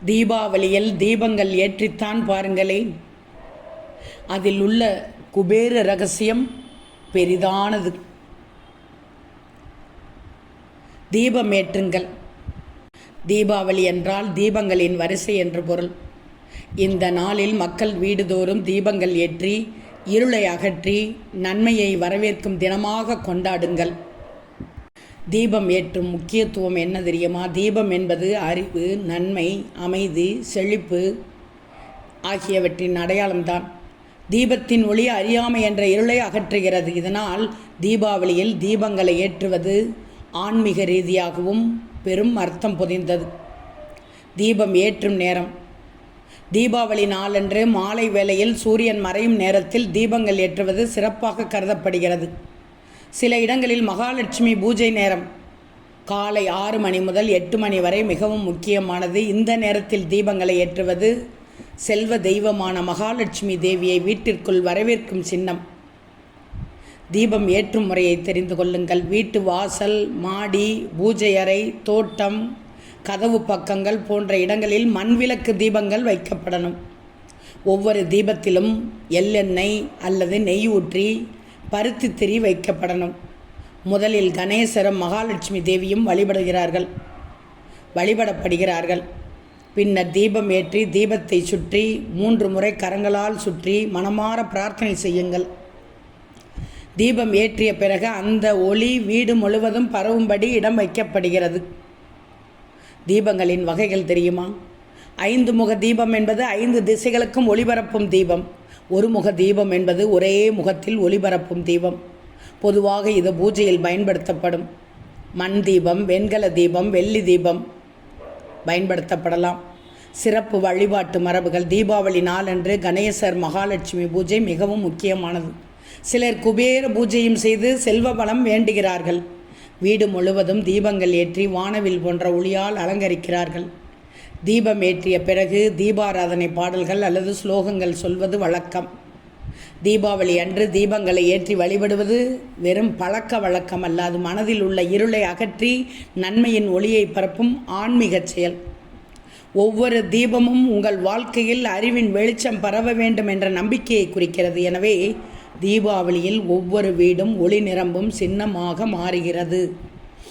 தீபாவளியில் தீபங்கள் ஏற்றித்தான் பாருங்களேன். அதில் உள்ள குபேர ரகசியம் பெரிதானது. தீபம் ஏற்றுங்கள். தீபாவளி என்றால் தீபங்களின் வரிசை என்று பொருள். இந்த நாளில் மக்கள் வீடுதோறும் தீபங்கள் ஏற்றி இருளை அகற்றி நன்மையை வரவேற்கும் தினமாக கொண்டாடுங்கள். தீபம் ஏற்றும் முக்கியத்துவம் என்ன தெரியுமா? தீபம் என்பது அறிவு, நன்மை, அமைதி, செழிப்பு ஆகியவற்றின் அடையாளம்தான். தீபத்தின் ஒளி அறியாமை என்ற இருளை அகற்றுகிறது. இதனால் தீபாவளியில் தீபங்களை ஏற்றுவது ஆன்மீக ரீதியாகவும் பெரும் அர்த்தம் பொதிந்தது. தீபம் ஏற்றும் நேரம். தீபாவளி நாளன்று மாலை வேளையில் சூரியன் மறையும் நேரத்தில் தீபங்கள் ஏற்றுவது சிறப்பாக கருதப்படுகிறது. சில இடங்களில் மகாலட்சுமி பூஜை நேரம் காலை 6 மணி முதல் 8 மணி வரை மிகவும் முக்கியமானது. இந்த நேரத்தில் தீபங்களை ஏற்றுவது செல்வ தெய்வமான மகாலட்சுமி தேவியை வீட்டிற்குள் வரவேற்கும் சின்னம். தீபம் ஏற்றும் முறையை தெரிந்து கொள்ளுங்கள். வீட்டு வாசல், மாடி, பூஜை அறை, தோட்டம், கதவு பக்கங்கள் போன்ற இடங்களில் மண்விளக்கு தீபங்கள் வைக்கப்படணும். ஒவ்வொரு தீபத்திலும் எள்ளெண்ணெய் அல்லது நெய் ஊற்றி பருத்தி திரி வைக்கப்படணும். முதலில் கணேசரும் மகாலட்சுமி தேவியும் வழிபடப்படுகிறார்கள். பின்னர் தீபம் ஏற்றி தீபத்தை சுற்றி 3 முறை கரங்களால் சுற்றி மனமார பிரார்த்தனை செய்யுங்கள். தீபம் ஏற்றிய பிறகு அந்த ஒளி வீடு முழுவதும் பரவும்படி இடம் வைக்கப்படுகிறது. தீபங்களின் வகைகள் தெரியுமா? 5 முக தீபம் என்பது 5 திசைகளுக்கும் ஒளிபரப்பும் தீபம். ஒரு முக தீபம் என்பது ஒரே முகத்தில் ஒளிபரப்பும் தீபம். பொதுவாக இது பூஜையில் பயன்படுத்தப்படும். மண் தீபம், வெண்கல தீபம், வெள்ளி தீபம் பயன்படுத்தப்படலாம். சிறப்பு வழிபாட்டு மரபுகள். தீபாவளி நாளன்று கணேசர் மகாலட்சுமி பூஜை மிகவும் முக்கியமானது. சிலர் குபேர பூஜையும் செய்து செல்வ வளம் வேண்டுகிறார்கள். வீடு முழுவதும் தீபங்கள் ஏற்றி வானவில் போன்ற ஒளியால் அலங்கரிக்கிறார்கள். தீபம் ஏற்றிய பிறகு தீபாராதனை பாடல்கள் அல்லது ஸ்லோகங்கள் சொல்வது வழக்கம். தீபாவளி அன்று தீபங்களை ஏற்றி வழிபடுவது வெறும் பழக்க வழக்கம் அல்ல. அது மனதில் உள்ள இருளை அகற்றி நன்மையின் ஒளியை பரப்பும் ஆன்மீக செயல். ஒவ்வொரு தீபமும் உங்கள் வாழ்க்கையில் அறிவின் வெளிச்சம் பரவ வேண்டும் என்ற நம்பிக்கையை குறிக்கிறது. எனவே தீபாவளியில் ஒவ்வொரு வீடும் ஒளி நிரம்பும் சின்னமாக மாறுகிறது.